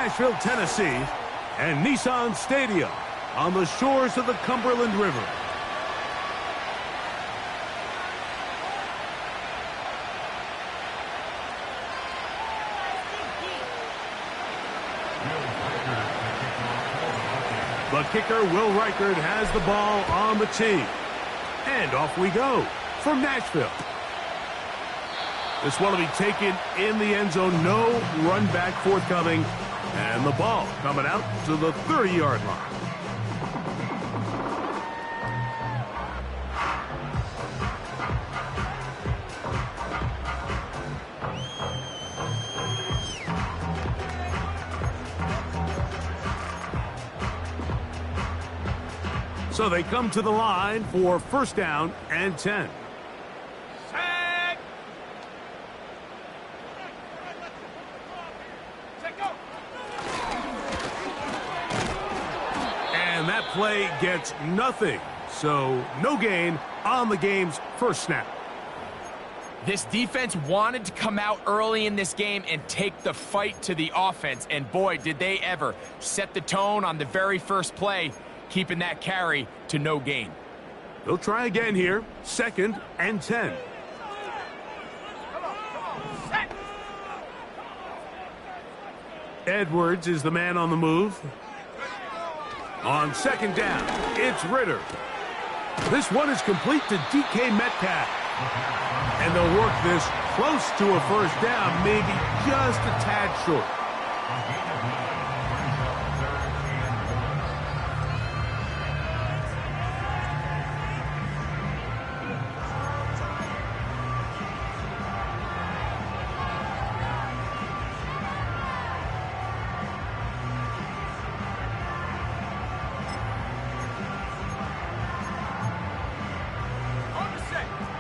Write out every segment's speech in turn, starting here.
Nashville, Tennessee, and Nissan Stadium on the shores of the Cumberland River. The kicker, Will Reichard, has the ball on the tee. And off we go from Nashville. This one will be taken in the end zone. No run back forthcoming. And the ball coming out to the 30-yard line. So they come to the line for first down and 10. Set. And that play gets nothing. So no gain on the game's first snap. This defense wanted to come out early in this game and take the fight to the offense. And boy, did they ever set the tone on the very first play, keeping that carry to no gain. They'll try again here. Second and 10. Edwards is the man on the move. On second down, it's Ritter. This one is complete to DK Metcalf. And they'll work this close to a first down, maybe just a tad short.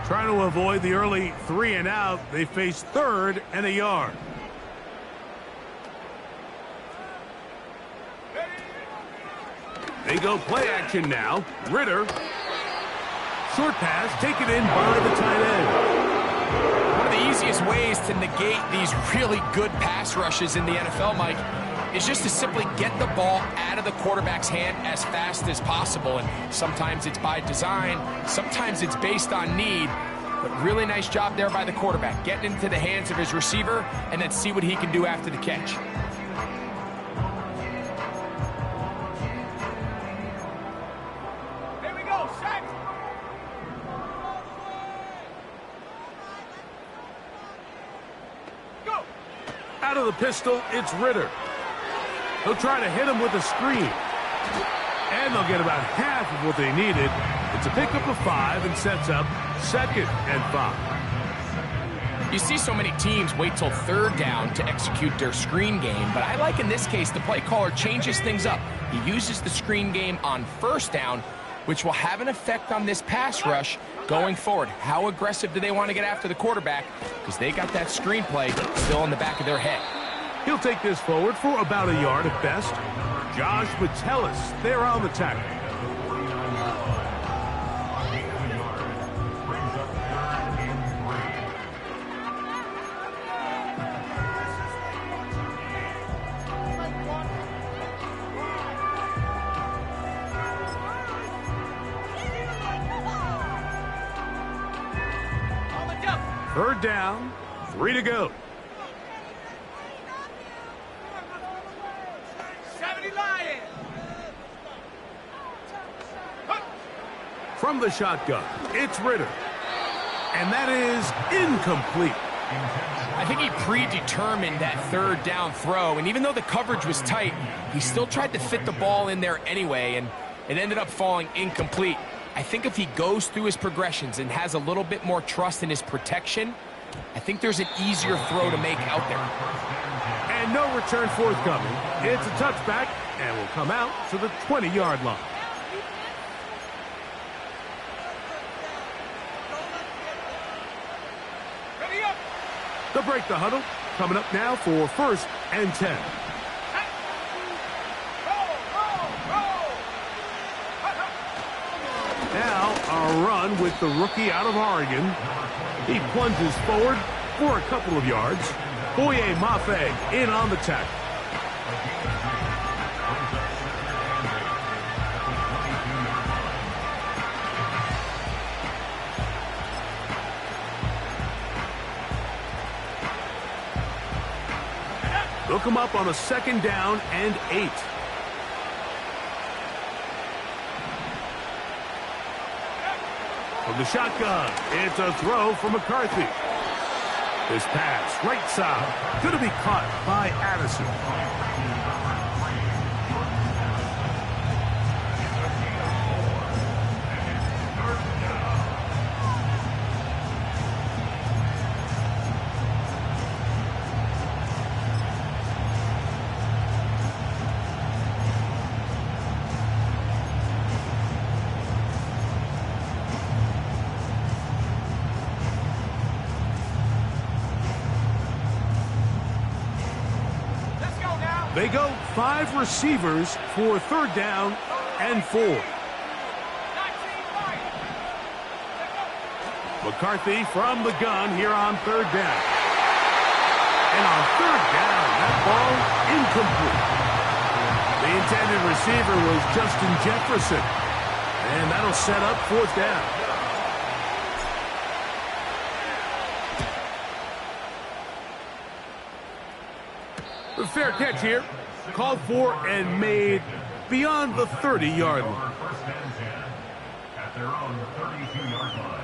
Trying to avoid the early 3 and out, they face third and a yard. They go play action now. Ritter. Short pass taken in by the tight end. One of the easiest ways to negate these really good pass rushes in the NFL, Mike, is just to simply get the ball out of the quarterback's hand as fast as possible. And sometimes it's by design, sometimes it's based on need. But really nice job there by the quarterback, getting into the hands of his receiver and then see what he can do after the catch. Here we go, set. Go. Out of the pistol, it's Ritter. They'll try to hit him with a screen. And they'll get about half of what they needed. It's a pickup of 5 and sets up second and 5. You see so many teams wait till third down to execute their screen game, but I like in this case the play caller changes things up. He uses the screen game on first down, which will have an effect on this pass rush going forward. How aggressive do they want to get after the quarterback? Because they got that screen play still in the back of their head. He'll take this forward for about a yard at best. Josh Metellus there on the tackle. Third down, 3 to go. From the shotgun, it's Ritter. And that is incomplete. I think he predetermined that third down throw, and even though the coverage was tight, he still tried to fit the ball in there anyway, and it ended up falling incomplete. I think if he goes through his progressions and has a little bit more trust in his protection, I think there's an easier throw to make out there. And no return forthcoming. It's a touchback, and will come out to the 20-yard line. They'll break the huddle. Coming up now for first and 10. Now a run with the rookie out of Oregon. He plunges forward for a couple of yards. Boye Mafe in on the tackle. him up on a 2nd down and 8. From the shotgun, it's a throw for McCarthy. This pass, right side, going to be caught by Addison. They go 5 receivers for 3rd down and 4. McCarthy from the gun here on 3rd down. And on 3rd down, that ball incomplete. The intended receiver was Justin Jefferson. And that'll set up 4th down. The fair catch here, called for and made beyond the 30-yard line. At their own 32-yard line.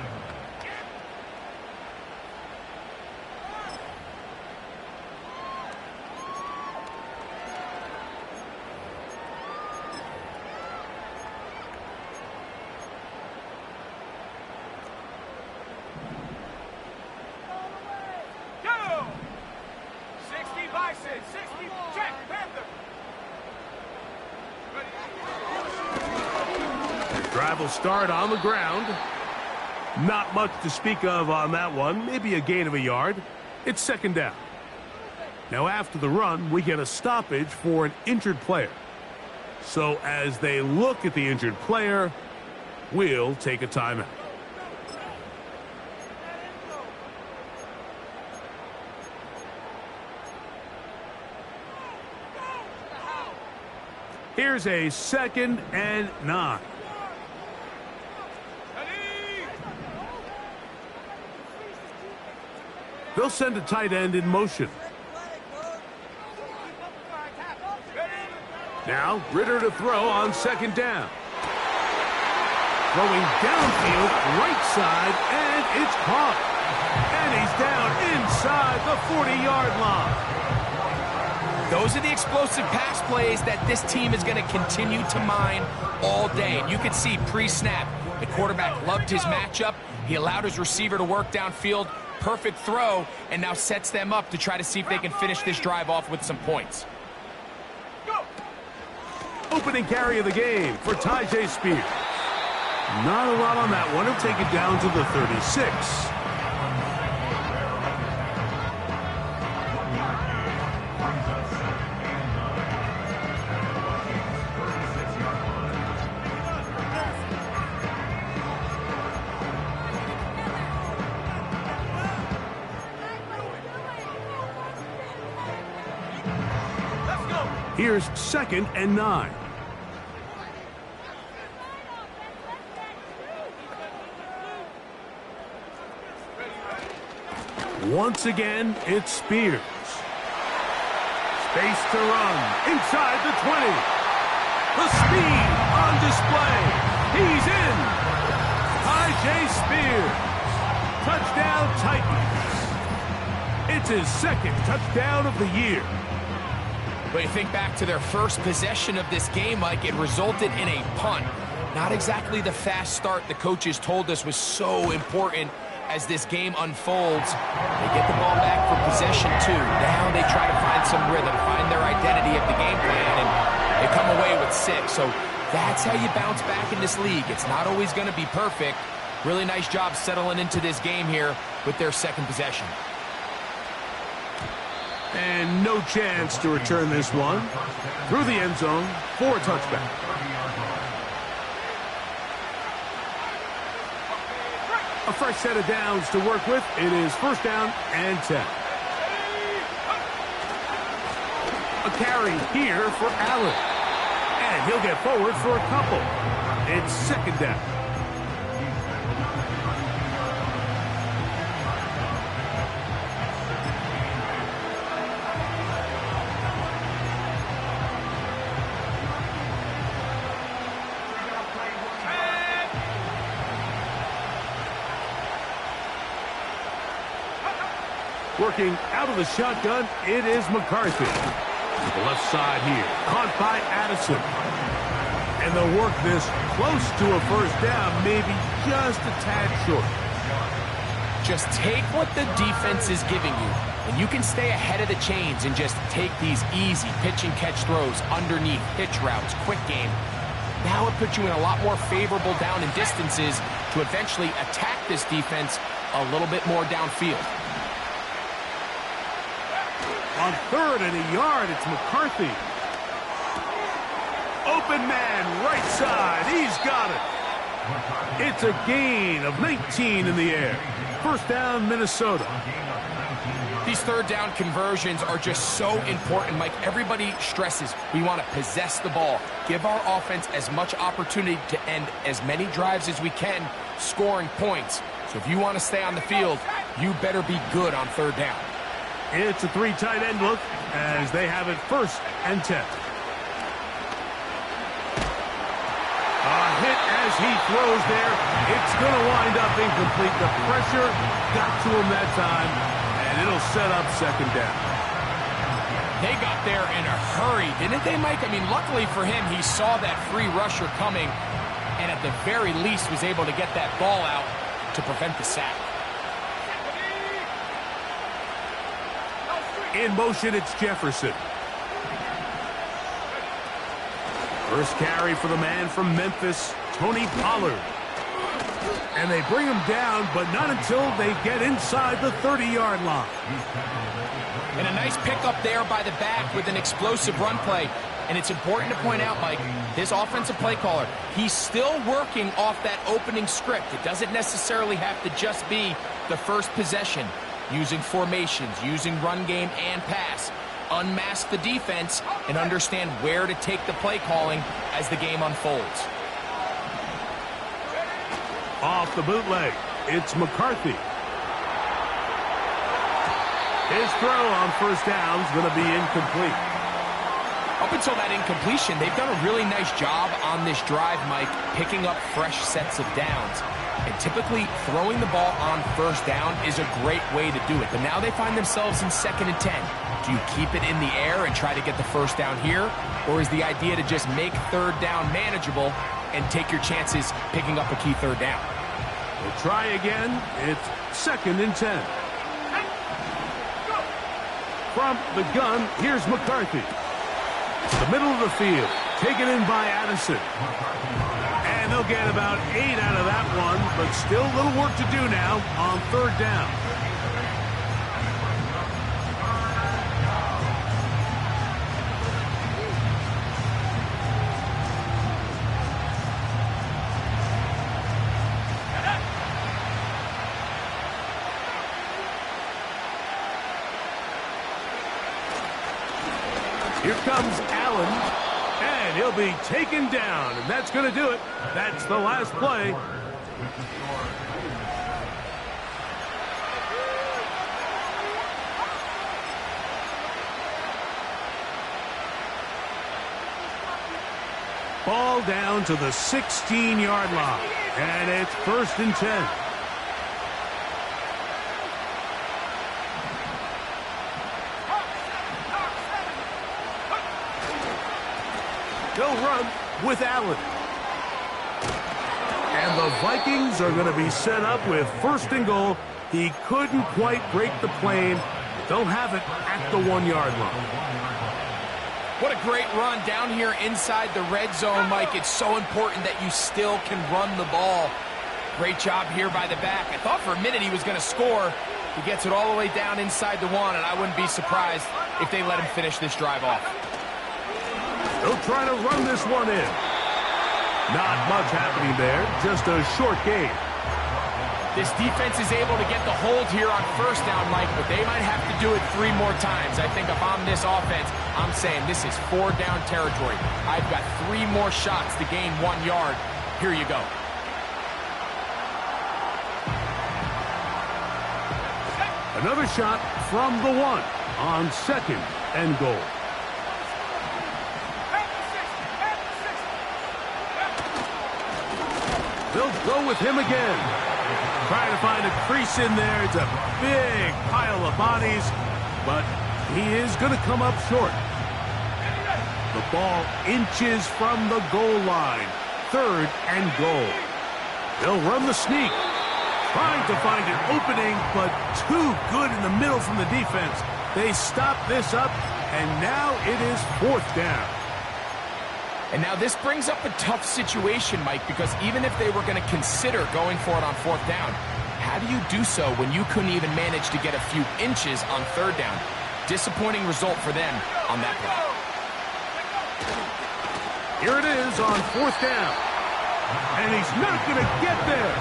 Drive will start on the ground. Not much to speak of on that one. Maybe a gain of a yard. It's 2nd down. Now after the run, we get a stoppage for an injured player. So as they look at the injured player, we'll take a timeout. Here's a 2nd and 9. They'll send a tight end in motion. Now, Ritter to throw on 2nd down. Throwing downfield, right side, and it's caught. And he's down inside the 40-yard line. Those are the explosive pass plays that this team is going to continue to mine all day. And you can see pre-snap, the quarterback loved his matchup. He allowed his receiver to work downfield. Perfect throw, and now sets them up to try to see if they can finish this drive off with some points. Opening carry of the game for Tyjae Spears. Not a lot on that one. He'll take it down to the 36. Here's 2nd and 9. Once again, it's Spears. Space to run inside the 20. The speed on display. He's in. Tyjae Spears. Touchdown Titans. It's his 2nd touchdown of the year. But you think back to their first possession of this game, Mike, it resulted in a punt. Not exactly the fast start the coaches told us was so important as this game unfolds. They get the ball back for possession 2. Now they try to find some rhythm, find their identity of the game plan, and they come away with 6. So that's how you bounce back in this league. It's not always going to be perfect. Really nice job settling into this game here with their 2nd possession. And no chance to return this one. Through the end zone for a touchback. A fresh set of downs to work with. It is 1st down and 10. A carry here for Allen. And he'll get forward for a couple. It's 2nd down. Working out of the shotgun, it is McCarthy. To the left side here, caught by Addison. And they'll work this close to a first down, maybe just a tad short. Just take what the defense is giving you, and you can stay ahead of the chains and just take these easy pitch and catch throws underneath, hitch routes, quick game. Now it puts you in a lot more favorable down and distances to eventually attack this defense a little bit more downfield. On 3rd and a yard, it's McCarthy. Open man, right side. He's got it. It's a gain of 19 in the air. First down, Minnesota. These third down conversions are just so important, Mike. Everybody stresses we want to possess the ball, give our offense as much opportunity to end as many drives as we can, scoring points. So if you want to stay on the field, you better be good on third down. It's a 3 tight end look as they have it 1st and 10. A hit as he throws there. It's going to wind up incomplete. The pressure got to him that time, and it'll set up 2nd down. They got there in a hurry, didn't they, Mike? I mean, luckily for him, he saw that free rusher coming, and at the very least was able to get that ball out to prevent the sack. In motion, it's Jefferson. First carry for the man from Memphis, Tony Pollard. And they bring him down, but not until they get inside the 30-yard line. And a nice pickup there by the back with an explosive run play. And it's important to point out, Mike, this offensive play caller, he's still working off that opening script. It doesn't necessarily have to just be the first possession. Using formations, using run game and pass. Unmask the defense and understand where to take the play calling as the game unfolds. Off the bootleg, it's McCarthy. His throw on first down is going to be incomplete. Up until that incompletion, they've done a really nice job on this drive, Mike, picking up fresh sets of downs. And typically, throwing the ball on first down is a great way to do it. But now they find themselves in 2nd and 10. Do you keep it in the air and try to get the first down here? Or is the idea to just make third down manageable and take your chances picking up a key third down? We'll try again. It's 2nd and 10. From the gun, here's McCarthy. To the middle of the field, taken in by Addison. And they'll get about 8 out of that one, but still a little work to do now on third down. Here comes Allen, and he'll be taken down, and that's going to do it. That's the last play. Ball down to the 16-yard line, and it's 1st and 10. They'll run with Allen. And the Vikings are going to be set up with 1st and goal. He couldn't quite break the plane. They'll have it at the 1-yard line. What a great run down here inside the red zone, Mike. It's so important that you still can run the ball. Great job here by the back. I thought for a minute he was going to score. He gets it all the way down inside the 1, and I wouldn't be surprised if they let him finish this drive off. They'll try to run this one in. Not much happening there, just a short game. This defense is able to get the hold here on first down, Mike, but they might have to do it 3 more times. I think if I'm this offense, I'm saying this is 4-down territory. I've got 3 more shots to gain 1 yard. Here you go. Another shot from the 1 on 2nd and goal. They'll go with him again. Trying to find a crease in there. It's a big pile of bodies, but he is going to come up short. The ball inches from the goal line. 3rd and goal. They'll run the sneak. Trying to find an opening, but too good in the middle from the defense. They stop this up, and now it is 4th down. And now this brings up a tough situation, Mike, because even if they were going to consider going for it on 4th down, how do you do so when you couldn't even manage to get a few inches on 3rd down? Disappointing result for them on that play. Here it is on 4th down. And he's not going to get there.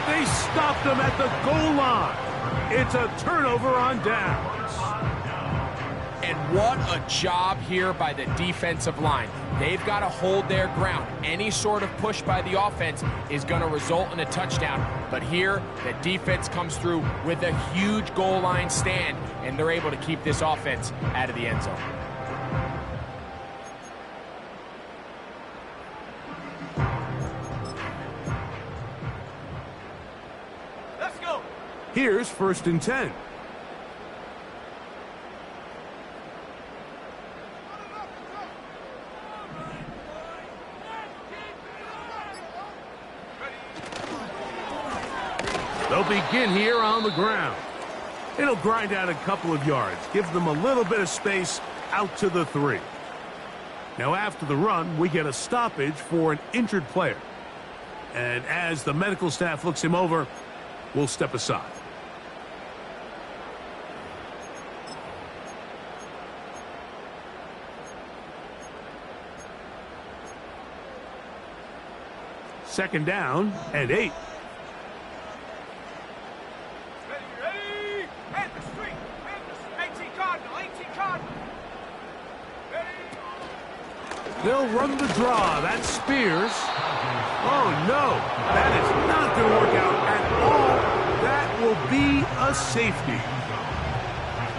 They stopped him at the goal line. It's a turnover on downs. And what a job here by the defensive line. They've got to hold their ground. Any sort of push by the offense is going to result in a touchdown. But here, the defense comes through with a huge goal line stand, and they're able to keep this offense out of the end zone. Here's 1st and 10. They'll begin here on the ground. It'll grind out a couple of yards, give them a little bit of space out to the 3. Now after the run, we get a stoppage for an injured player. And as the medical staff looks him over, we'll step aside. Second down and 8. Ready? Head the street. 18 Cardinal. 18 Cardinal. Ready? They'll run the draw. That's Spears. Oh, no. That is not going to work out at all. That will be a safety.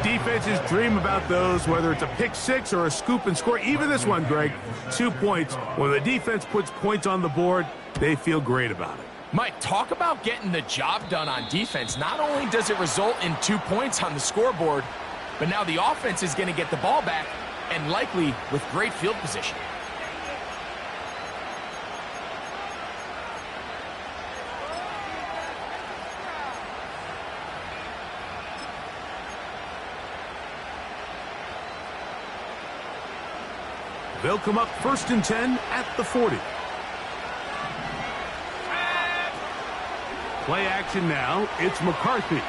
Defenses dream about those, whether it's a pick 6 or a scoop and score. Even this one, Greg, 2 points. When the defense puts points on the board, they feel great about it. Mike, talk about getting the job done on defense. Not only does it result in 2 points on the scoreboard, but now the offense is going to get the ball back, and likely with great field position. They'll come up 1st and 10 at the 40. Play action now. It's McCarthy.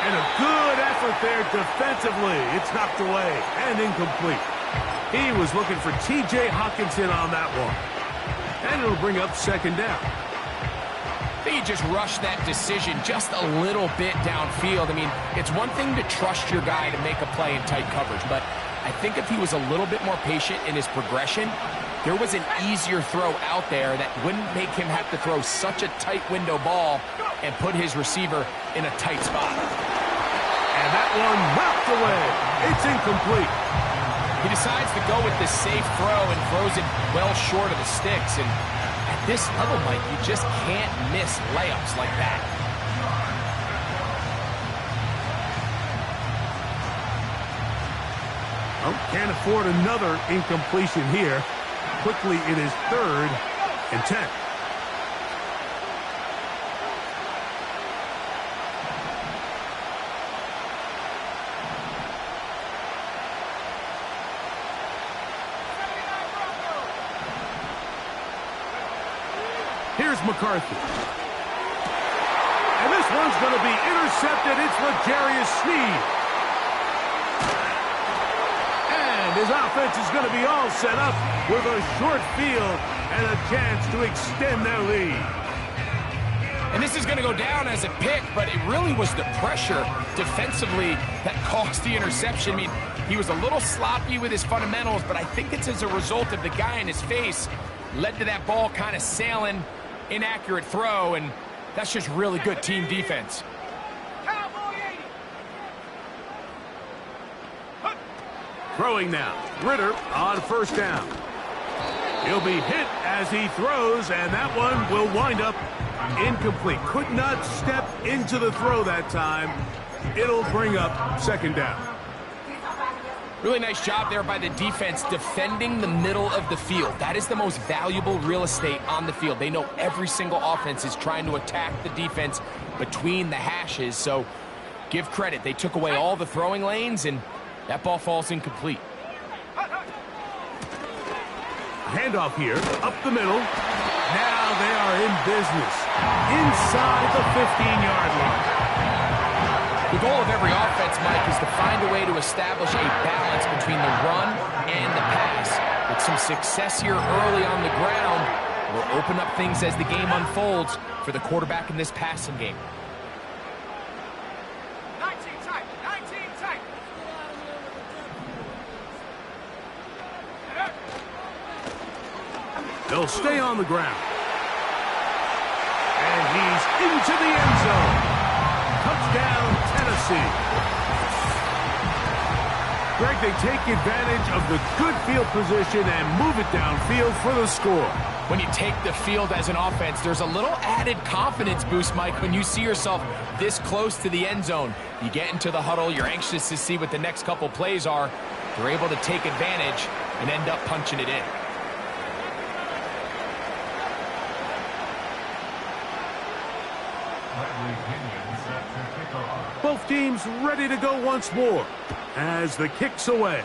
And a good effort there defensively. It's knocked away and incomplete. He was looking for T.J. Hockenson on that one. And it'll bring up 2nd down. They just rushed that decision just a little bit downfield. I mean, it's one thing to trust your guy to make a play in tight coverage, but I think if he was a little bit more patient in his progression, there was an easier throw out there that wouldn't make him have to throw such a tight window ball and put his receiver in a tight spot. And that one knocked away. It's incomplete. He decides to go with the safe throw and throws it well short of the sticks. And at this level, Mike, you just can't miss layups like that. Oh, can't afford another incompletion here. Quickly, it is 3rd and 10. Here's McCarthy. And this one's going to be intercepted. It's L'Jarius Sneed. And his offense is going to be all set up with a short field and a chance to extend their lead. And this is going to go down as a pick, but it really was the pressure defensively that caused the interception. I mean, he was a little sloppy with his fundamentals, but I think it's as a result of the guy in his face led to that ball kind of sailing, inaccurate throw, and that's just really good team defense. Throwing now. Ritter on 1st down. He'll be hit as he throws, and that one will wind up incomplete. Could not step into the throw that time. It'll bring up second down. Really nice job there by the defense defending the middle of the field. That is the most valuable real estate on the field. They know every single offense is trying to attack the defense between the hashes, so give credit. They took away all the throwing lanes, and that ball falls incomplete. Handoff here, up the middle. Now they are in business inside the 15-yard line. The goal of every offense, Mike, is to find a way to establish a balance between the run and the pass. With some success here early on the ground, will open up things as the game unfolds for the quarterback in this passing game. 19 tight, 19 tight. They'll stay on the ground. And he's into the end zone. Touchdown, Tennessee. Greg, they take advantage of the good field position and move it downfield for the score. When you take the field as an offense, there's a little added confidence boost, Mike, when you see yourself this close to the end zone. You get into the huddle, you're anxious to see what the next couple plays are. They're able to take advantage and end up punching it in. Both teams ready to go once more as the kick's away.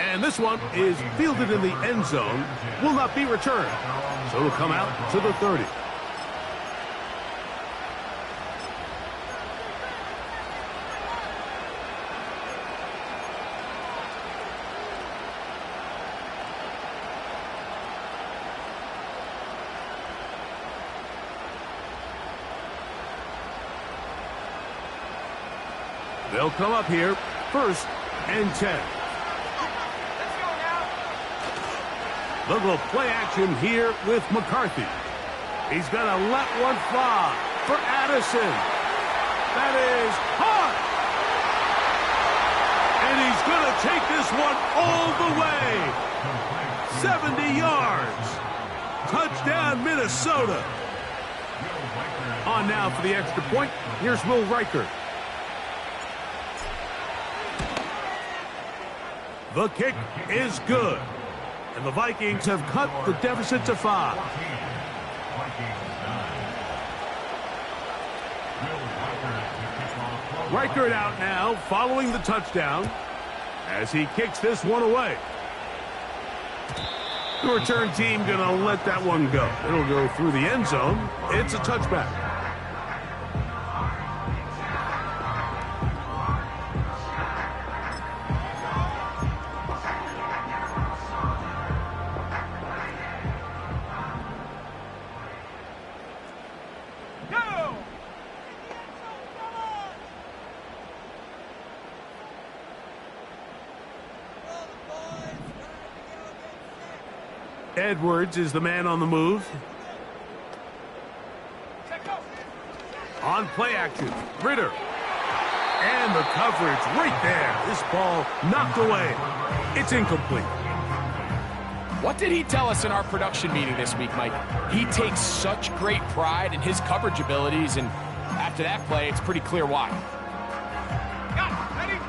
And this one is fielded in the end zone, will not be returned. So it'll come out to the 30. They'll come up here, 1st and 10. Let's go now. They'll go play action here with McCarthy. He's going to let one fly for Addison. That is hot. And he's going to take this one all the way. 70 yards. Touchdown, Minnesota. On now for the extra point. Here's Will Reichert. The kick is good. And the Vikings have cut the deficit to 5. Reichert out now following the touchdown as he kicks this one away. The return team going to let that one go. It'll go through the end zone. It's a touchback. Edwards is the man on the move. On play action, Ritter. And the coverage right there. This ball knocked away. It's incomplete. What did he tell us in our production meeting this week, Mike? He takes such great pride in his coverage abilities, and after that play, it's pretty clear why. Got it. Ready?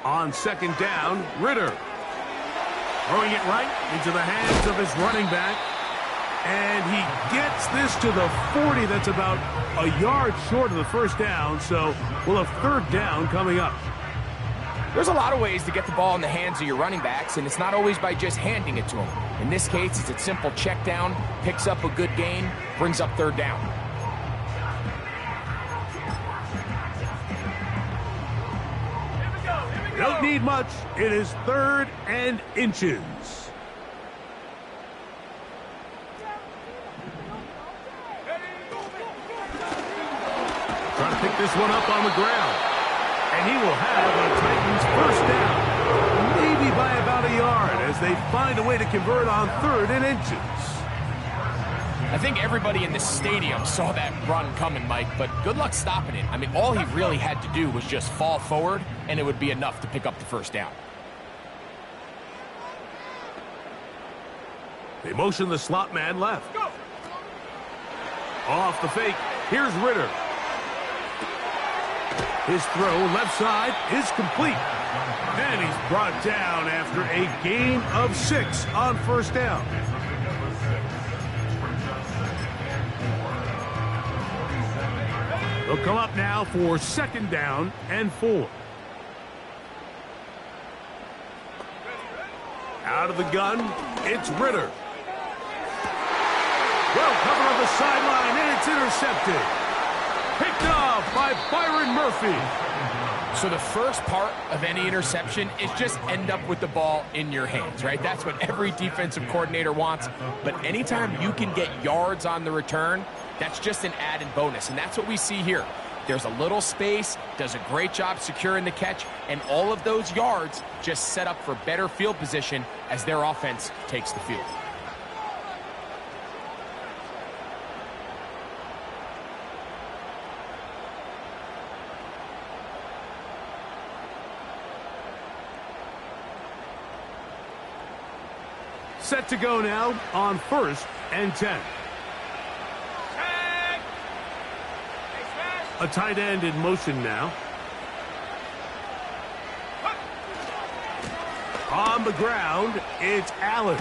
On 2nd down, Ritter. Throwing it right into the hands of his running back. And he gets this to the 40. That's about a yard short of the 1st down. So we'll have 3rd down coming up. There's a lot of ways to get the ball in the hands of your running backs, and it's not always by just handing it to them. In this case, it's a simple check down, picks up a good gain, brings up 3rd down. Don't need much. It is 3rd and inches. Trying to pick this one up on the ground. And he will have a Titans 1st down. Maybe by about a yard as they find a way to convert on 3rd and inches. I think everybody in the stadium saw that run coming, Mike, but good luck stopping it. I mean, all he really had to do was just fall forward, and it would be enough to pick up the first down. They motion the slot man left. Off the fake, here's Ritter. His throw left side is complete. And he's brought down after a gain of 6 on first down. They'll come up now for 2nd down and 4. Out of the gun, it's Ritter. Well covered on the sideline, and it's intercepted. Picked off by Byron Murphy. So the first part of any interception is just end up with the ball in your hands, right? That's what every defensive coordinator wants. But anytime you can get yards on the return, that's just an added bonus. And that's what we see here. There's a little space, does a great job securing the catch, and all of those yards just set up for better field position as their offense takes the field. Set to go now on 1st and 10. A tight end in motion now. On the ground, it's Allen.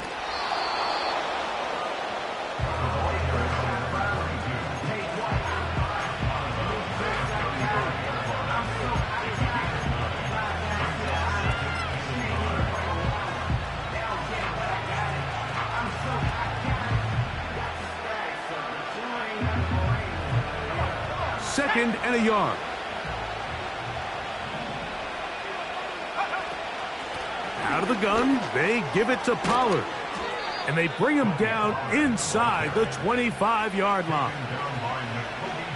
Second and a yard. Out of the gun, they give it to Pollard. And they bring him down inside the 25-yard line.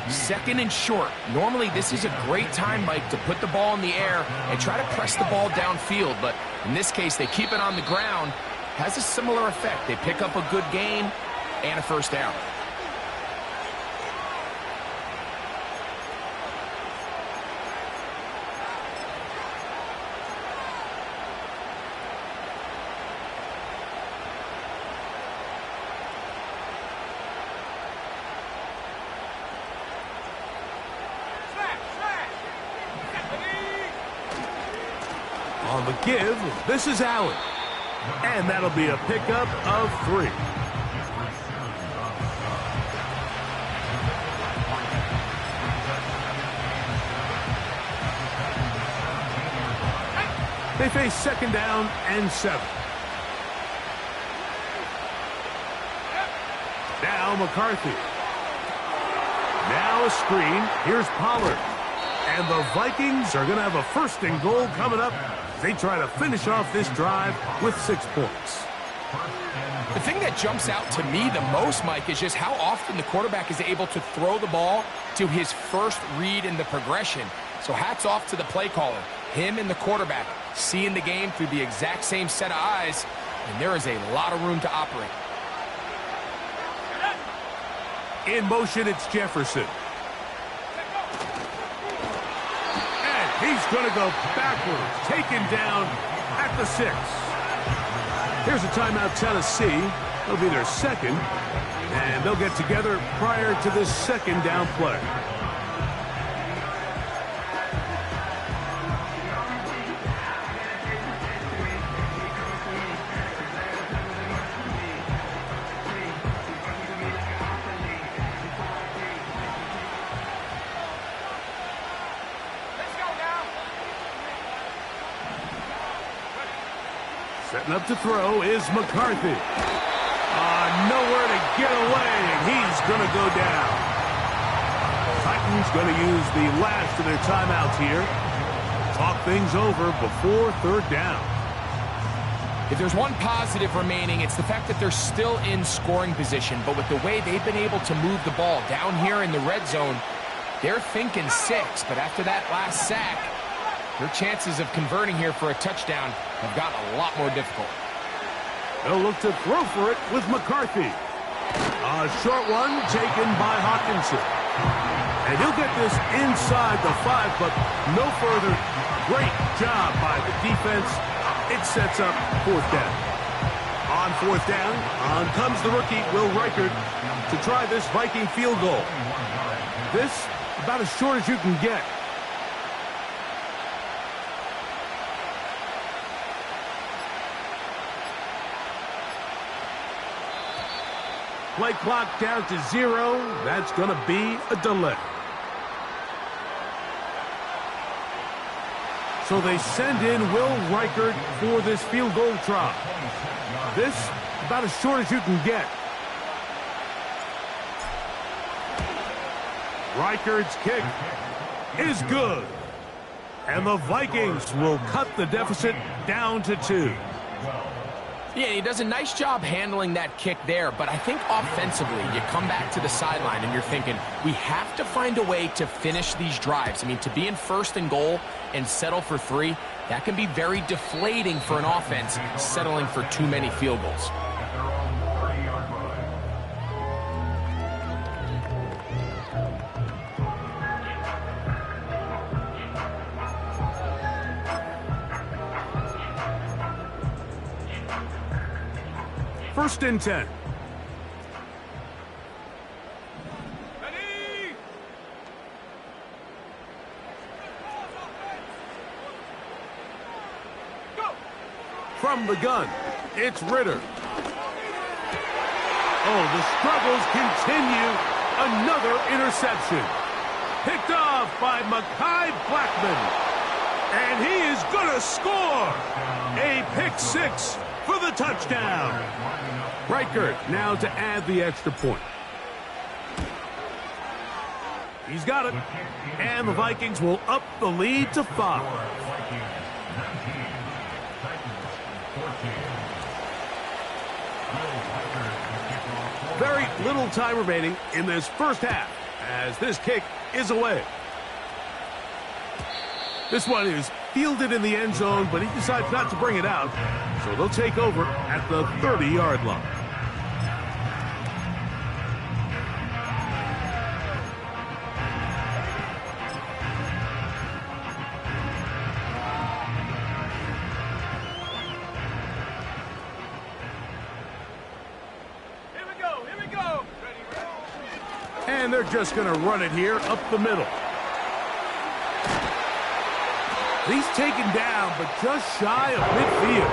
2nd and short. Normally, this is a great time, Mike, to put the ball in the air and try to press the ball downfield. But in this case, they keep it on the ground. Has a similar effect. They pick up a good gain and a first down. On the give, this is Allen. And that'll be a pickup of 3. They face 2nd down and 7. Now McCarthy. Now a screen. Here's Pollard. And the Vikings are going to have a 1st and goal coming up. They try to finish off this drive with 6 points. The thing that jumps out to me the most, Mike, is just how often the quarterback is able to throw the ball to his first read in the progression. So hats off to the play caller. Him and the quarterback seeing the game through the exact same set of eyes, and there is a lot of room to operate. In motion, it's Jefferson. He's going to go backwards, taken down at the 6. Here's a timeout, Tennessee. It'll be their 2nd, and they'll get together prior to this 2nd down play. Setting up to throw is McCarthy. Nowhere to get away, and he's going to go down. Titans going to use the last of their timeouts here. Talk things over before 3rd down. If there's one positive remaining, it's the fact that they're still in scoring position. But with the way they've been able to move the ball down here in the red zone, they're thinking 6. But after that last sack, their chances of converting here for a touchdown have gotten a lot more difficult. They'll look to throw for it with McCarthy. A short one taken by Hawkinson. And he'll get this inside the 5, but no further. Great job by the defense. It sets up 4th down. On 4th down, on comes the rookie, Will Reichert, to try this Viking field goal. This, about as short as you can get. Play clock down to 0. That's going to be a delay. So they send in Will Reichert for this field goal try. This, about as short as you can get. Reichert's kick is good. And the Vikings will cut the deficit down to 2. Yeah, he does a nice job handling that kick there, but I think offensively, you come back to the sideline and you're thinking, we have to find a way to finish these drives. I mean, to be in 1st and goal and settle for 3, that can be very deflating for an offense settling for too many field goals. First and 10. Ready? Go! From the gun, it's Ritter. Oh, the struggles continue. Another interception. Picked off by Mekhi Blackmon. And he is going to score. A pick 6 for the touchdown. Reichert now to add the extra point. He's got it. And the Vikings will up the lead to 5. Very little time remaining in this first half as this kick is away. This one is fielded in the end zone, but he decides not to bring it out. So they'll take over at the 30-yard line. Here we go, here we go! And they're just going to run it here up the middle. He's taken down, but just shy of midfield.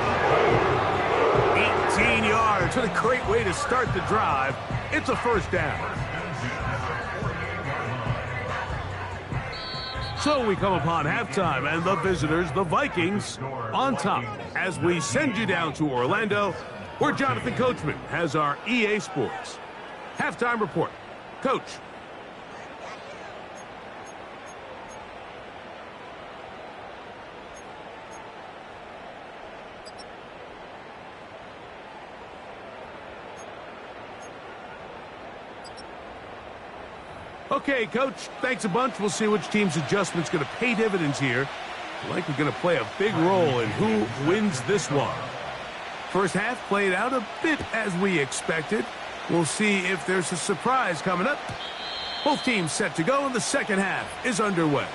18 yards. What a great way to start the drive. It's a first down. So we come upon halftime, and the visitors, the Vikings, on top as we send you down to Orlando, where Jonathan Coachman has our EA Sports halftime report. Coach. Okay, Coach, thanks a bunch. We'll see which team's adjustment's going to pay dividends here. Likely going to play a big role in who wins this one. First half played out a bit as we expected. We'll see if there's a surprise coming up. Both teams set to go, and the second half is underway.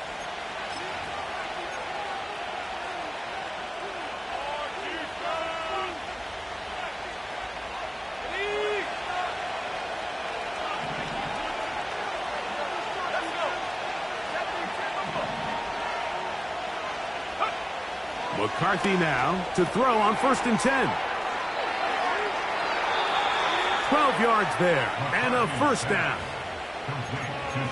McCarthy now to throw on 1st and 10. 12 yards there and a first down.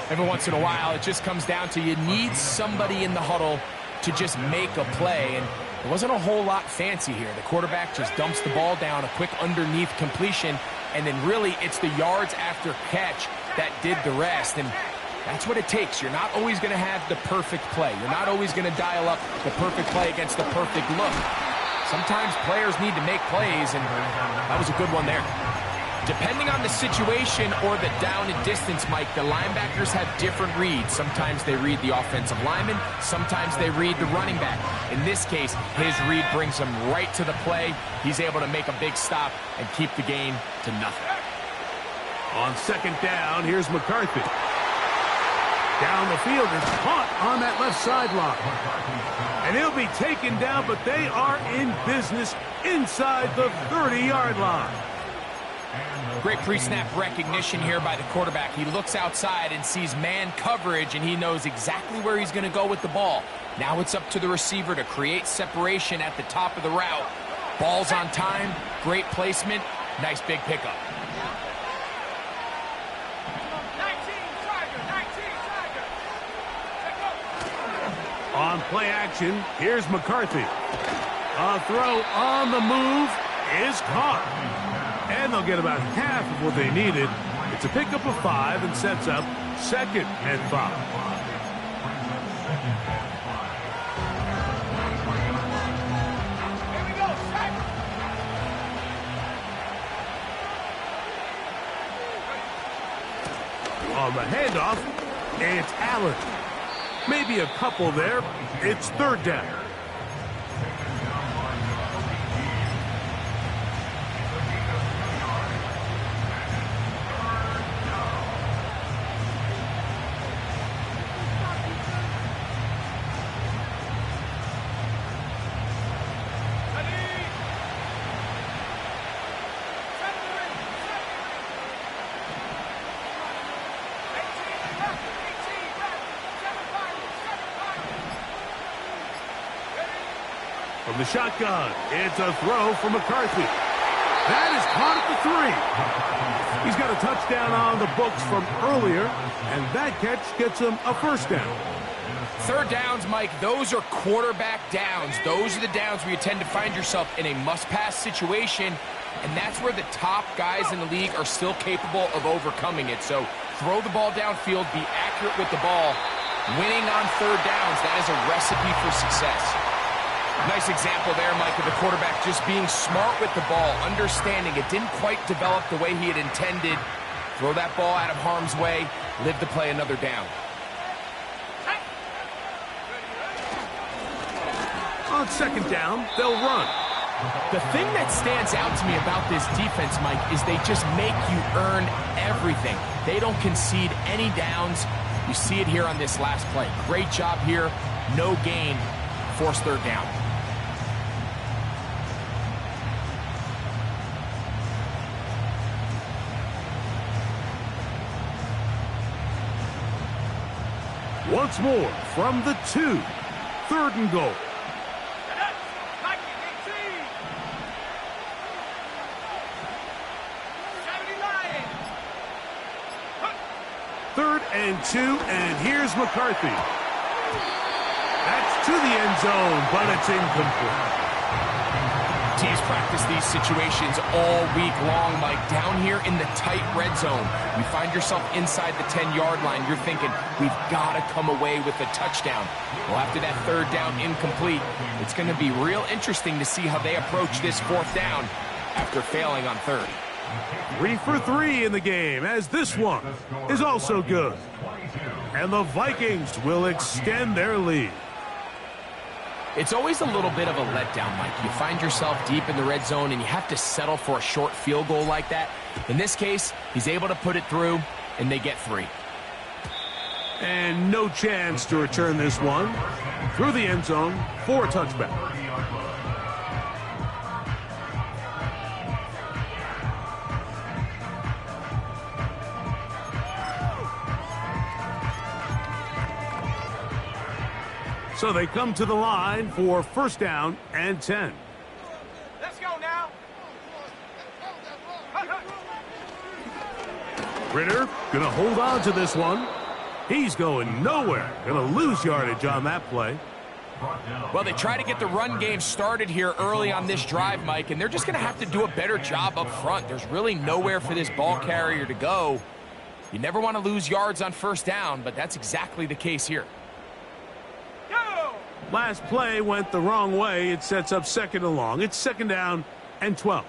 Every once in a while, it just comes down to you need somebody in the huddle to just make a play, and there wasn't a whole lot fancy here. The quarterback just dumps the ball down, a quick underneath completion, and then really it's the yards after catch that did the rest, and that's what it takes. You're not always going to have the perfect play. You're not always going to dial up the perfect play against the perfect look. Sometimes players need to make plays, and that was a good one there. Depending on the situation or the down and distance, Mike, the linebackers have different reads. Sometimes they read the offensive lineman. Sometimes they read the running back. In this case, his read brings him right to the play. He's able to make a big stop and keep the gain to nothing. On second down, here's McCarthy. Down the field, it's caught on that left sideline. And he'll be taken down, but they are in business inside the 30-yard line. Great pre-snap recognition here by the quarterback. He looks outside and sees man coverage, and he knows exactly where he's going to go with the ball. Now it's up to the receiver to create separation at the top of the route. Ball's on time, great placement, nice big pickup. 19 Tiger. On play action, here's McCarthy. A throw on the move is caught. And they'll get about half of what they needed. It's a pickup of 5 and sets up 2nd and 5. Here we go, set. On the handoff, it's Allen. Maybe a couple there. It's 3rd down. From the shotgun, it's a throw for McCarthy. That is caught at the 3. He's got a touchdown on the books from earlier, and that catch gets him a 1st down. 3rd downs, Mike, those are quarterback downs. Those are the downs where you tend to find yourself in a must-pass situation, and that's where the top guys in the league are still capable of overcoming it. So throw the ball downfield, be accurate with the ball. Winning on 3rd downs, that is a recipe for success. Nice example there, Mike, of the quarterback just being smart with the ball, understanding it didn't quite develop the way he had intended. Throw that ball out of harm's way, live to play another down. On 2nd down, they'll run. The thing that stands out to me about this defense, Mike, is they just make you earn everything. They don't concede any downs. You see it here on this last play. Great job here. No gain. Force 3rd down. Once more from the 2. 3rd and goal. Third and 2, and here's McCarthy. That's to the end zone, but it's incomplete. Teams practice these situations all week long, Mike. Down here in the tight red zone, you find yourself inside the 10-yard line. You're thinking, we've got to come away with a touchdown. Well, after that 3rd down incomplete, it's going to be real interesting to see how they approach this 4th down after failing on 3rd. 3 for 3 in the game, as this one is also good. And the Vikings will extend their lead. It's always a little bit of a letdown, Mike. You find yourself deep in the red zone and you have to settle for a short field goal like that. In this case, he's able to put it through, and they get 3. And no chance to return this one through the end zone for a touchback. So they come to the line for 1st down and 10. Let's go now. Ritter gonna hold on to this one. He's going nowhere. Gonna lose yardage on that play. Well, they try to get the run game started here early on this drive, Mike, and they're just gonna have to do a better job up front. There's really nowhere for this ball carrier to go. You never want to lose yards on 1st down, but that's exactly the case here. Last play went the wrong way. It sets up 2nd and long. It's 2nd down and 12.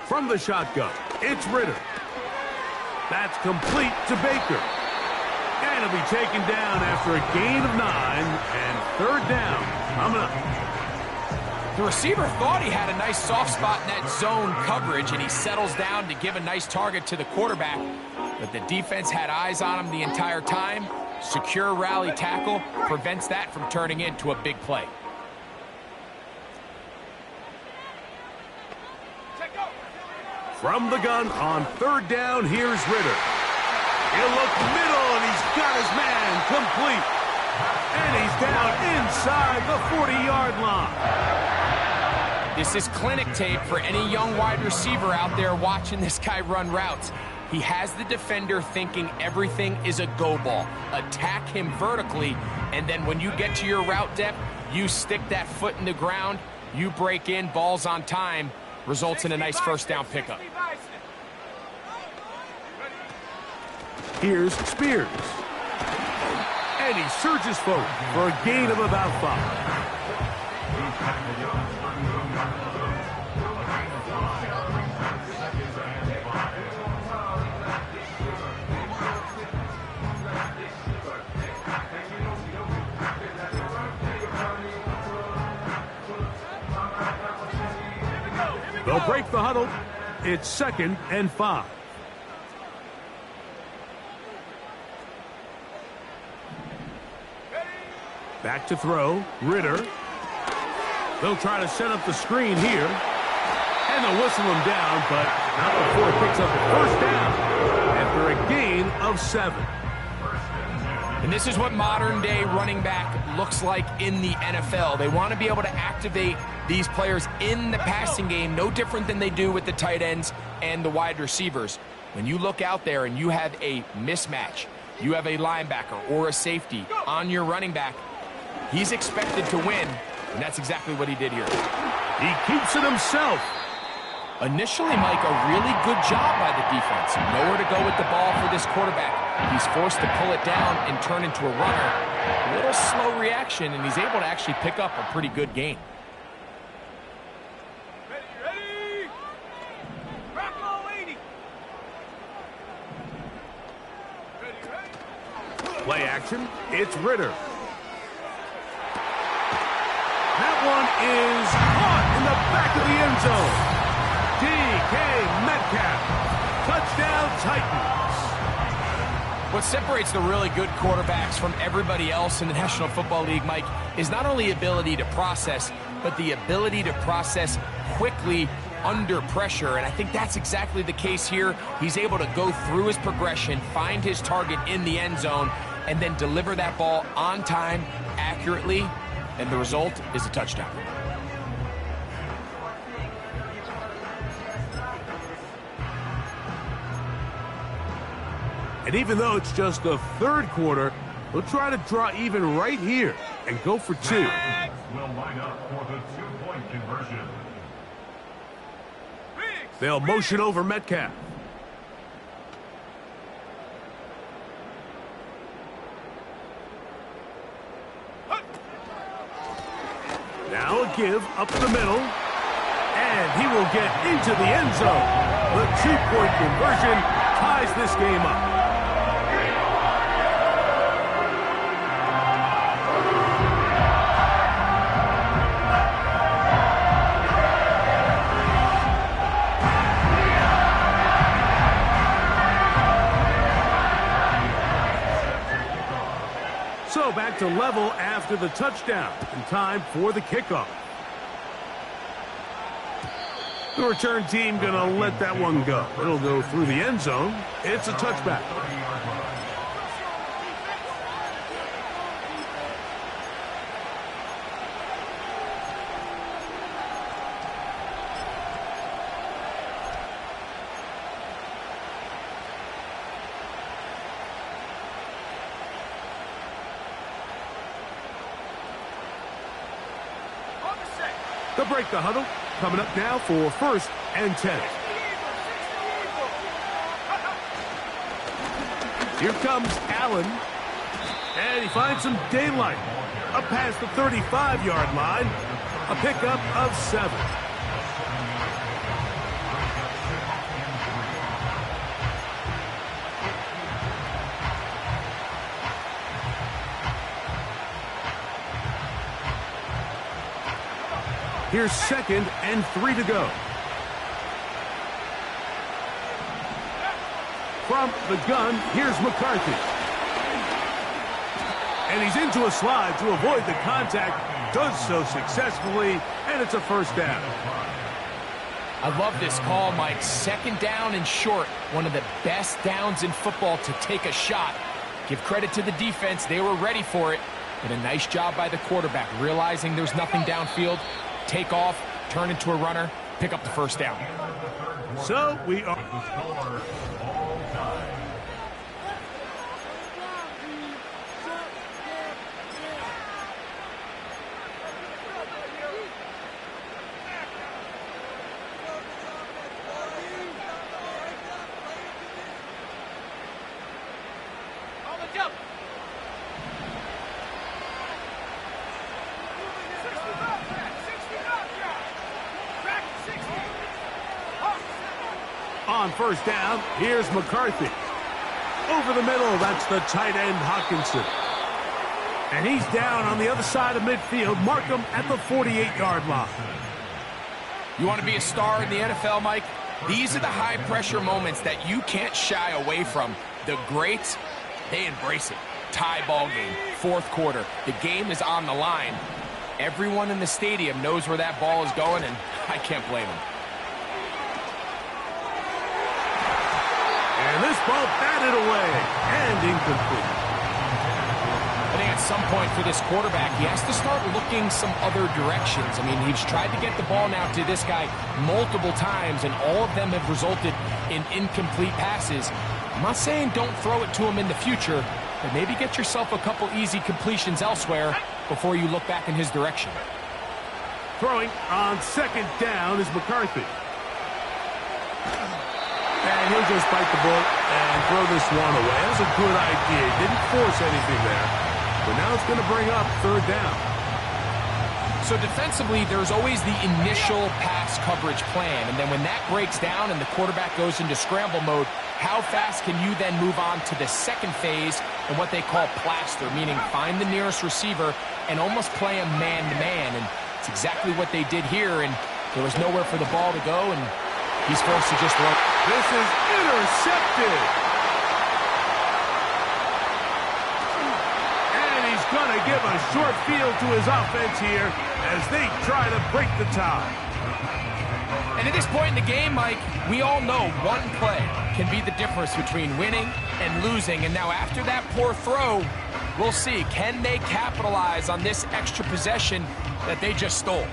From the shotgun, it's Ritter. That's complete to Baker. And he'll be taken down after a gain of 9 and 3rd down coming up. The receiver thought he had a nice soft spot in that zone coverage, and he settles down to give a nice target to the quarterback. But the defense had eyes on him the entire time. Secure rally tackle prevents that from turning into a big play. From the gun on third down, here's Ritter. He'll look middle, and he's got his man complete. And he's down inside the 40-yard line. This is clinic tape for any young wide receiver out there watching this guy run routes. He has the defender thinking everything is a go ball. Attack him vertically, and then when you get to your route depth, you stick that foot in the ground, you break in, ball's on time, results in a nice first down pickup. Here's Spears. And he surges forward for a gain of about 5. They'll break the huddle. It's 2nd and 5. Back to throw. Ritter. They'll try to set up the screen here. And they'll whistle him down, but not before he picks up the first down after a gain of 7. And this is what modern-day running back looks like in the NFL. They want to be able to activate these players in the passing game, no different than they do with the tight ends and the wide receivers. When you look out there and you have a mismatch, you have a linebacker or a safety on your running back, he's expected to win, and that's exactly what he did here. He keeps it himself. Initially, Mike, a really good job by the defense. Nowhere to go with the ball for this quarterback. He's forced to pull it down and turn into a runner. A little slow reaction, and he's able to actually pick up a pretty good gain. Ready? Rock all 80. Ready? Play action. It's Ritter. That one is caught in the back of the end zone. DK Metcalf. Touchdown Titans. What separates the really good quarterbacks from everybody else in the National Football League, Mike, is not only ability to process, but the ability to process quickly under pressure. And I think that's exactly the case here. He's able to go through his progression, find his target in the end zone, and then deliver that ball on time, accurately, and the result is a touchdown. And even though it's just the third quarter, they'll try to draw even right here and go for 2. Will line up for the 2-point conversion. They'll motion over Metcalf. Now a give up the middle. And he will get into the end zone. The 2-point conversion ties this game up. So back to level after the touchdown, and time for the kickoff. The return team going to let that one go. It'll go through the end zone. It's a touchback. They'll break the huddle. Coming up now for 1st and 10. Here comes Allen. And he finds some daylight. Up past the 35-yard line. A pickup of 7. Here's 2nd and 3 to go. From the gun, here's McCarthy. And he's into a slide to avoid the contact. Does so successfully, and it's a first down. I love this call, Mike. 2nd down and short. One of the best downs in football to take a shot. Give credit to the defense. They were ready for it. But a nice job by the quarterback, realizing there's nothing downfield. Take off, turn into a runner, pick up the first down. So we are... On first down, here's McCarthy. Over the middle, that's the tight end Hockenson. And he's down on the other side of midfield. Mark him at the 48-yard line. You want to be a star in the NFL, Mike? These are the high-pressure moments that you can't shy away from. The greats, they embrace it. Tie ball game, 4th quarter. The game is on the line. Everyone in the stadium knows where that ball is going, and I can't blame them. And this ball batted away and incomplete. I think at some point for this quarterback, he has to start looking some other directions. I mean, he's tried to get the ball now to this guy multiple times, and all of them have resulted in incomplete passes. I'm not saying don't throw it to him in the future, but maybe get yourself a couple easy completions elsewhere before you look back in his direction. Throwing on 2nd down is McCarthy. And he'll just bite the bullet and throw this one away. That was a good idea. Didn't force anything there. But now it's going to bring up 3rd down. So defensively, there's always the initial pass coverage plan. And then when that breaks down and the quarterback goes into scramble mode, how fast can you then move on to the 2nd phase and what they call plaster, meaning find the nearest receiver and almost play him man-to-man. And it's exactly what they did here. And there was nowhere for the ball to go, and he's forced to just throw. This is intercepted. And he's going to give a short field to his offense here as they try to break the tie. And at this point in the game, Mike, we all know one play can be the difference between winning and losing. And now after that poor throw, we'll see. Can they capitalize on this extra possession that they just stole?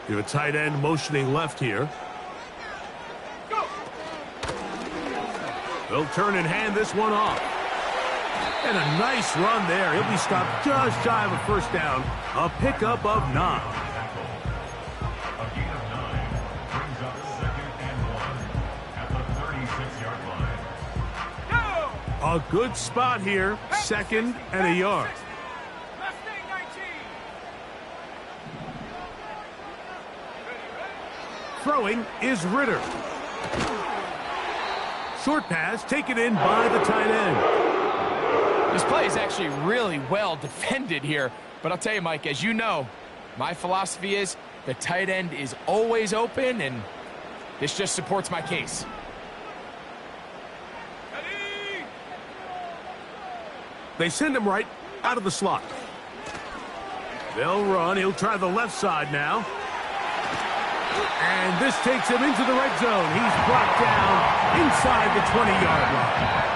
You have a tight end motioning left here. They'll turn and hand this one off. And a nice run there. He'll be stopped just shy of a first down. A pickup of 9. A gain of 9 brings up 2nd and 1 at the 36-yard line. A good spot here. 2nd and a yard. Throwing is Ritter. Short pass taken in by the tight end. This play is actually really well defended here. But I'll tell you, Mike, as you know, my philosophy is the tight end is always open, and this just supports my case. They send him right out of the slot. They'll run. He'll try the left side now. And this takes him into the red zone. He's brought down inside the 20-yard line.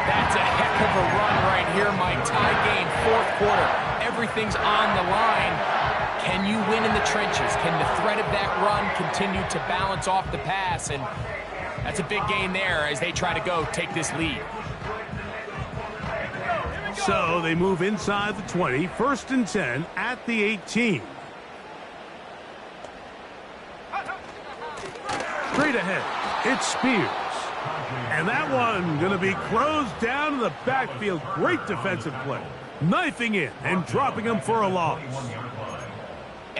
That's a heck of a run right here, Mike. Tie game, 4th quarter. Everything's on the line. Can you win in the trenches? Can the threat of that run continue to balance off the pass? And that's a big gain there as they try to go take this lead. So they move inside the 20, 1st and 10 at the 18. Straight ahead, it's Spears. And that one going to be closed down in the backfield. Great defensive play. Knifing in and dropping him for a loss.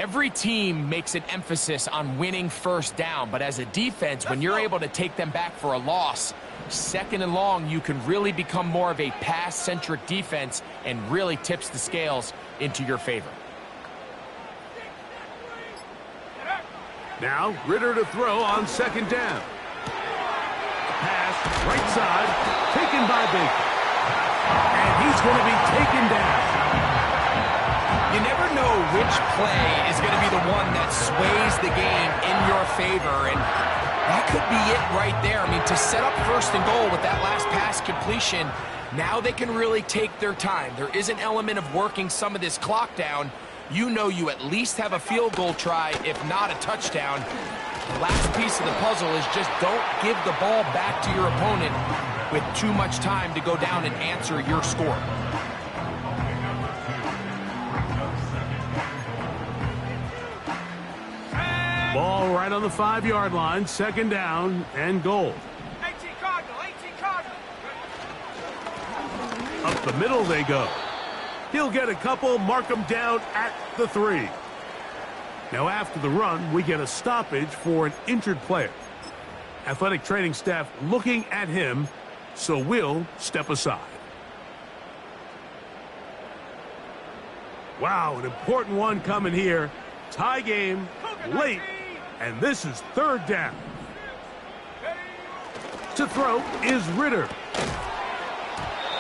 Every team makes an emphasis on winning first down, but as a defense, when you're able to take them back for a loss, second and long, you can really become more of a pass-centric defense and really tips the scales into your favor. Now, Ritter to throw on second down. Pass, right side, taken by Baker. And he's going to be taken down. You never know which play is going to be the one that sways the game in your favor, and that could be it right there. I mean, to set up first and goal with that last pass completion, now they can really take their time. There is an element of working some of this clock down. You know you at least have a field goal try, if not a touchdown. The last piece of the puzzle is just don't give the ball back to your opponent with too much time to go down and answer your score. Ball right on the 5-yard line, second down and goal. 18 Cardinal, 18 Cardinal. Up the middle they go. He'll get a couple, mark them down at the 3. Now after the run, we get a stoppage for an injured player. Athletic training staff looking at him, so we'll step aside. Wow, an important one coming here. Tie game, late, and this is third down. To throw is Ritter.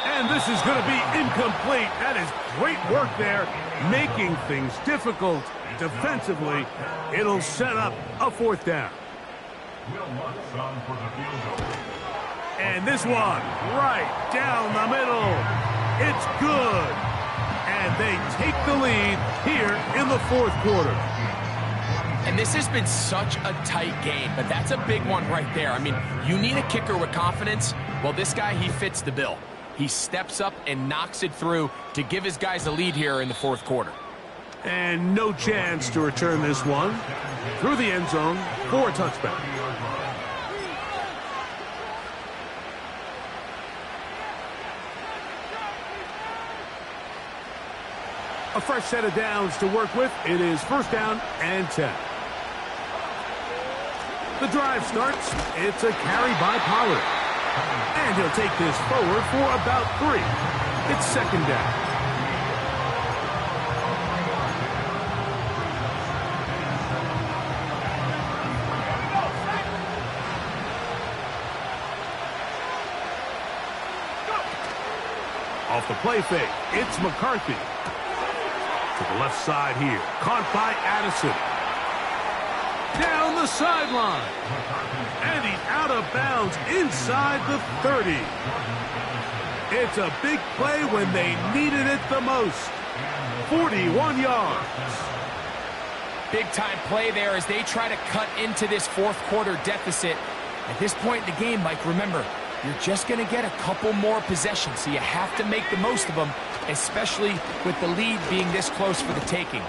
And this is going to be incomplete. That is great work there, making things difficult defensively. It'll set up a fourth down. And this one, right down the middle. It's good. And they take the lead here in the fourth quarter. And this has been such a tight game, but that's a big one right there. I mean, you need a kicker with confidence. Well, this guy, he fits the bill. He steps up and knocks it through to give his guys a lead here in the fourth quarter. And no chance to return this one through the end zone for a touchback. A fresh set of downs to work with. It is first down and 10. The drive starts. It's a carry by Pollard. And he'll take this forward for about 3. It's second down. Off the play fake, it's McCarthy. To the left side here, caught by Addison. Down the sideline. And he's out of bounds inside the 30. It's a big play when they needed it the most. 41 yards. Big-time play there as they try to cut into this fourth quarter deficit. At this point in the game, Mike, remember, you're just going to get a couple more possessions, so you have to make the most of them, especially with the lead being this close for the taking.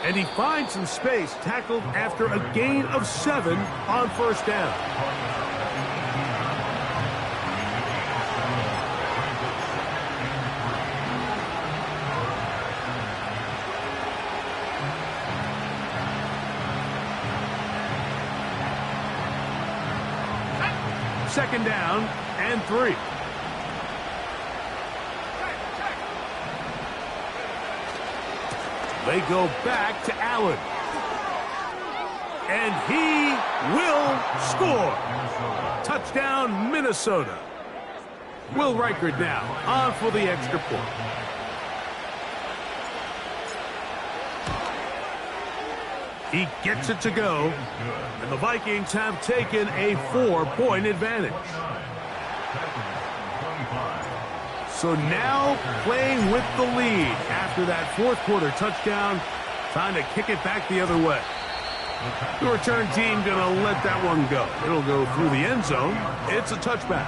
And he finds some space, tackled after a gain of 7 on first down. Second down and 3. They go back to Allen. And he will score. Touchdown, Minnesota. Will Reichard now on for the extra point. He gets it to go. And the Vikings have taken a 4-point advantage. So now playing with the lead after that fourth quarter touchdown, trying to kick it back the other way. The return team going to let that one go. It'll go through the end zone. It's a touchback.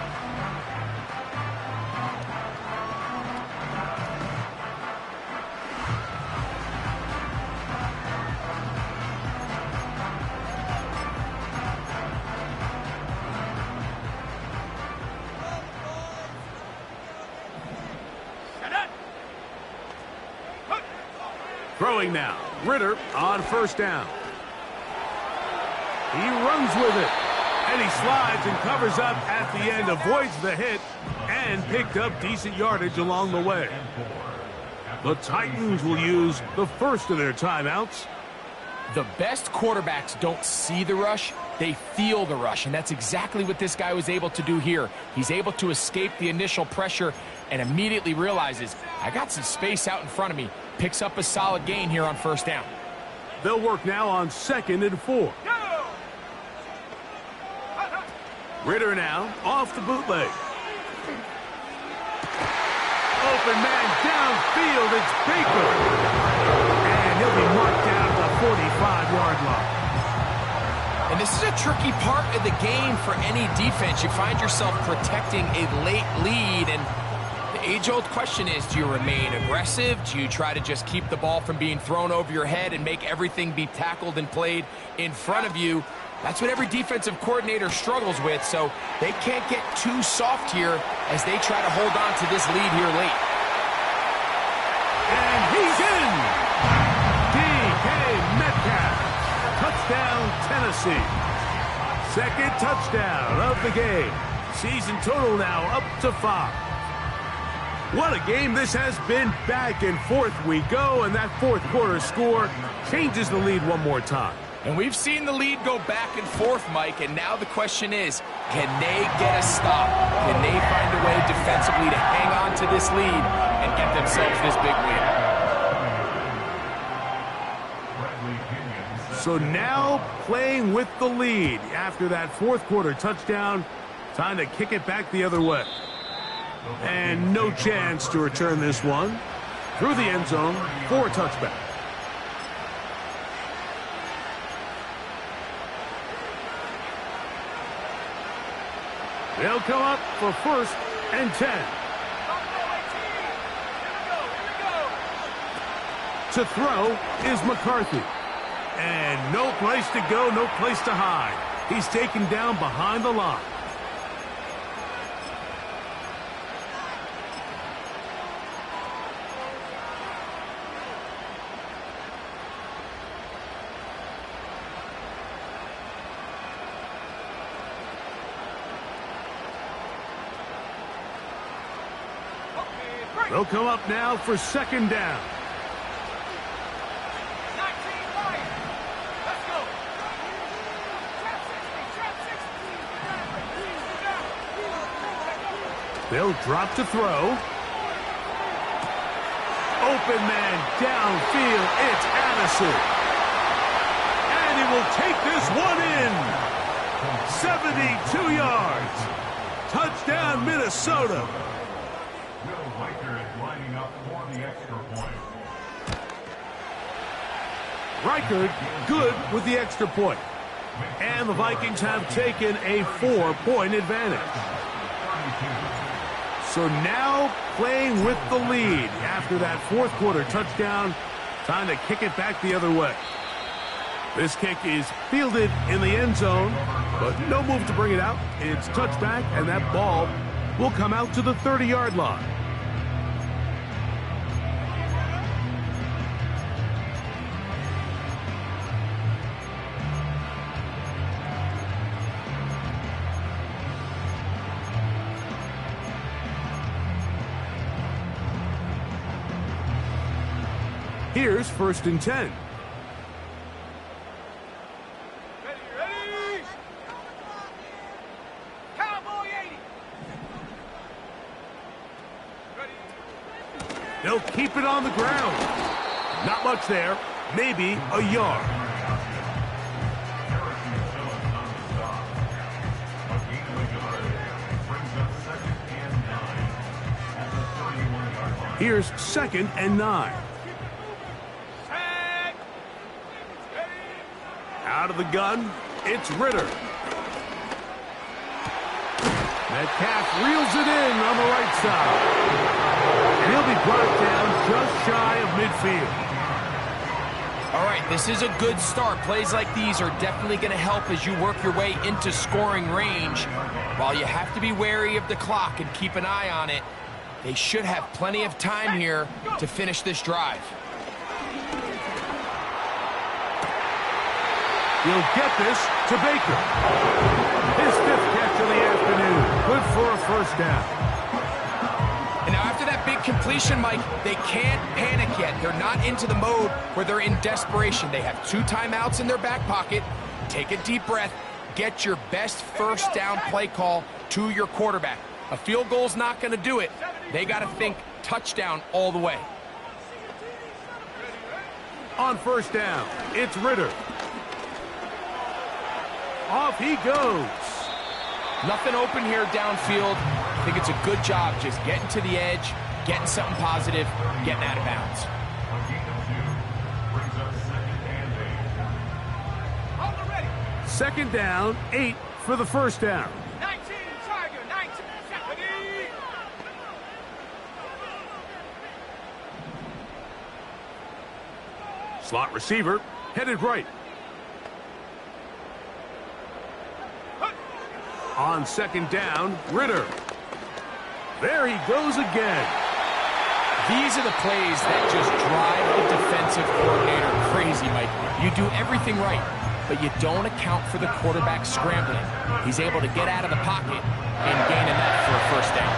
Throwing now, Ritter on first down. He runs with it. And he slides and covers up at the end, avoids the hit, and picked up decent yardage along the way. The Titans will use the first of their timeouts. The best quarterbacks don't see the rush, they feel the rush, and that's exactly what this guy was able to do here. He's able to escape the initial pressure and immediately realizes, I got some space out in front of me. Picks up a solid gain here on first down. They'll work now on 2nd and 4. Ritter now off the bootleg. Open man downfield, it's Baker. And he'll be marked down at the 45-yard line. And this is a tricky part of the game for any defense. You find yourself protecting a late lead, and the age-old question is, do you remain aggressive? Do you try to just keep the ball from being thrown over your head and make everything be tackled and played in front of you? That's what every defensive coordinator struggles with, so they can't get too soft here as they try to hold on to this lead here late. And he's in! DK Metcalf. Touchdown, Tennessee. Second touchdown of the game. Season total now up to 5. What a game this has been. Back and forth we go, and that fourth quarter score changes the lead one more time. And we've seen the lead go back and forth, Mike, and now the question is, can they get a stop? Can they find a way defensively to hang on to this lead and get themselves this big win? So now playing with the lead after that fourth quarter touchdown, time to kick it back the other way. And no chance to return this one through the end zone for a touchback. They'll come up for 1st and 10. To throw is McCarthy. And no place to go, no place to hide. He's taken down behind the line. They'll come up now for 2nd down. 19 right. Let's go. They'll drop to throw. Open man downfield. It's Addison. And he will take this one in. 72 yards. Touchdown, Minnesota. Riker is lining up for the extra point. Riker good with the extra point. And the Vikings have taken a 4-point advantage. So now playing with the lead after that fourth quarter touchdown. Time to kick it back the other way. This kick is fielded in the end zone, but no move to bring it out. It's touchback, and that ball will come out to the 30-yard line. Here's 1st and 10. Ready? Cowboy 80. Ready. They'll keep it on the ground. Not much there. Maybe a yard. Here's 2nd and 9. Out of the gun, it's Ritter. Metcalf reels it in on the right side. And he'll be brought down just shy of midfield. All right, this is a good start. Plays like these are definitely going to help as you work your way into scoring range. While you have to be wary of the clock and keep an eye on it, they should have plenty of time here to finish this drive. He'll get this to Baker. His 5th catch of the afternoon. Good for a first down. And now after that big completion, Mike, they can't panic yet. They're not into the mode where they're in desperation. They have 2 timeouts in their back pocket. Take a deep breath. Get your best first down play call to your quarterback. A field goal's not going to do it. They got to think touchdown all the way. On first down, it's Ritter. Off he goes. Nothing open here downfield. I think it's a good job just getting to the edge, getting something positive, getting out of bounds. A gain of 2 brings up 2nd and 8. On the ready. 2nd down, 8 for the first down. 19, Tiger, 19. Ready. Slot receiver, headed right. On 2nd down, Ritter. There he goes again. These are the plays that just drive the defensive coordinator crazy, Mike. You do everything right, but you don't account for the quarterback scrambling. He's able to get out of the pocket and gain enough for a first down.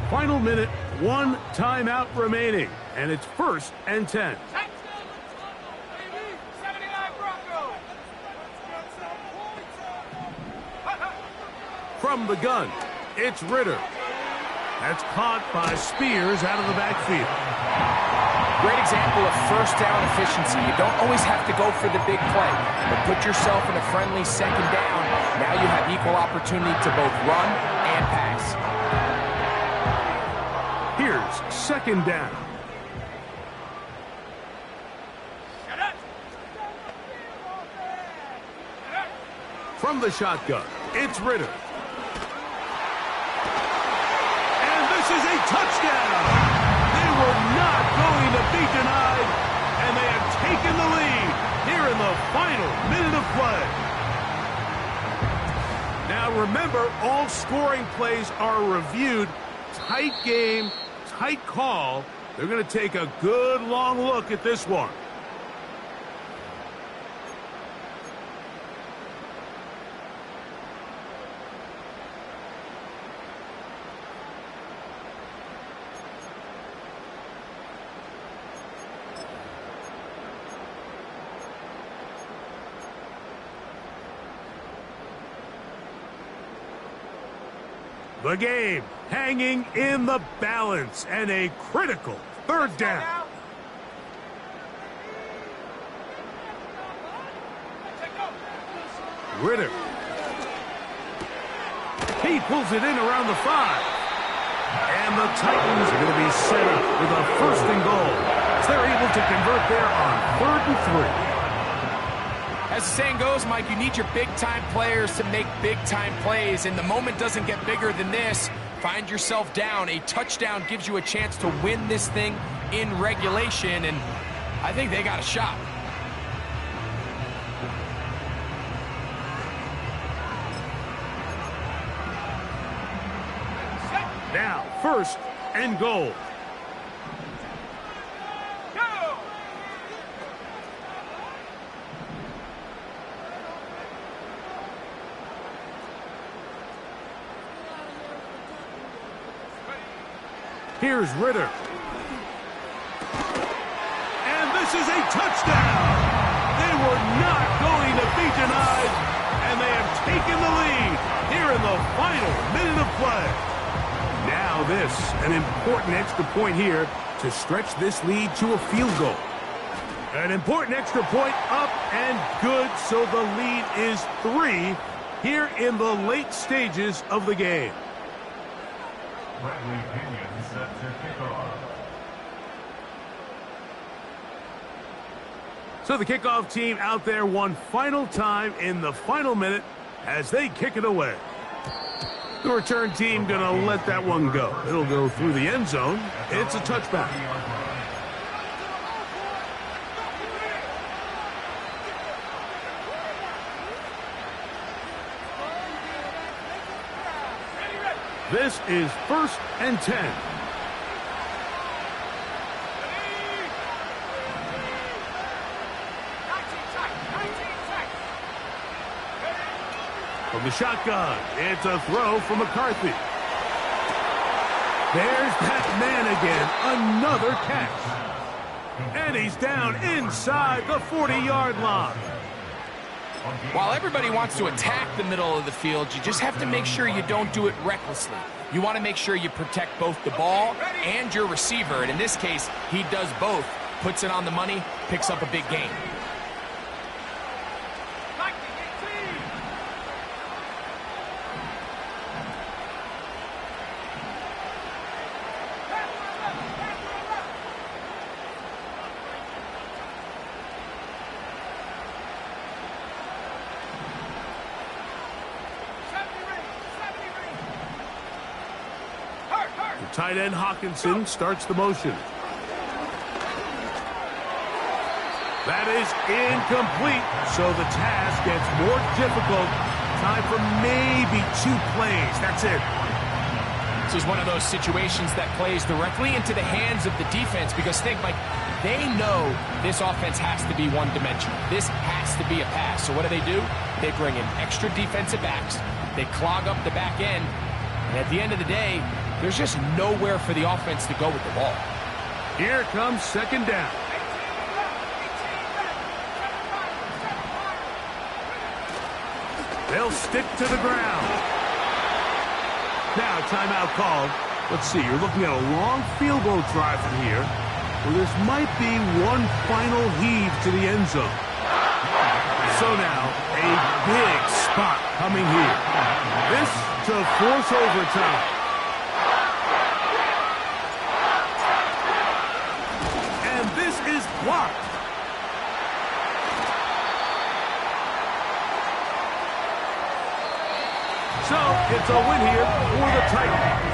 Final minute, 1 timeout remaining, and it's 1st and 10. 79 Broncos. From the gun, it's Ritter. That's caught by Spears out of the backfield. Great example of first down efficiency. You don't always have to go for the big play, but put yourself in a friendly 2nd down. Now you have equal opportunity to both run and pass. Here's 2nd down. From the shotgun, it's Ritter. And this is a touchdown. They were not going to be denied, and they have taken the lead here in the final minute of play. Now remember, all scoring plays are reviewed. Tight game, tight call. They're going to take a good long look at this one. The game hanging in the balance, and a critical 3rd down. Ritter. He pulls it in around the 5. And the Titans are going to be set up with a 1st and goal, as they're able to convert there on 3rd and 3. As the saying goes, Mike, you need your big-time players to make big-time plays, and the moment doesn't get bigger than this. Find yourself down. A touchdown gives you a chance to win this thing in regulation, and I think they got a shot. Now, 1st and goal. Here's Ritter. And this is a touchdown. They were not going to be denied, and they have taken the lead here in the final minute of play. Now this, an important extra point here to stretch this lead to a field goal. An important extra point up and good, so the lead is 3 here in the late stages of the game. Bradley Pinion set to kick off. So the kickoff team out there one final time in the final minute as they kick it away. The return team going to let that one go. It'll go through the end zone. It's a touchback. This is 1st and 10. From the shotgun, it's a throw from McCarthy. There's that man again, another catch. And he's down inside the 40-yard line. While everybody wants to attack the middle of the field, you just have to make sure you don't do it recklessly. You want to make sure you protect both the ball and your receiver, and in this case, he does both. Puts it on the money, picks up a big gain. Tight end Hawkinson starts the motion. That is incomplete, so the task gets more difficult. Time for maybe 2 plays. That's it. This is one of those situations that plays directly into the hands of the defense because think, Mike, they know this offense has to be one-dimensional. This has to be a pass. So what do? They bring in extra defensive backs. They clog up the back end. And at the end of the day, there's just nowhere for the offense to go with the ball. Here comes 2nd down. They'll stick to the ground. Now, timeout called. Let's see, you're looking at a long field goal drive from here, where this might be one final heave to the end zone. So now, a big spot coming here. This to force overtime. Is blocked. So, it's a win here for the Titans.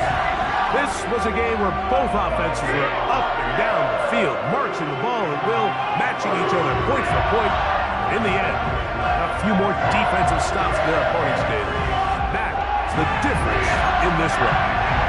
This was a game where both offenses were up and down the field, marching the ball at will, matching each other point for point. In the end, a few more defensive stops their opponents did. That's the difference in this one.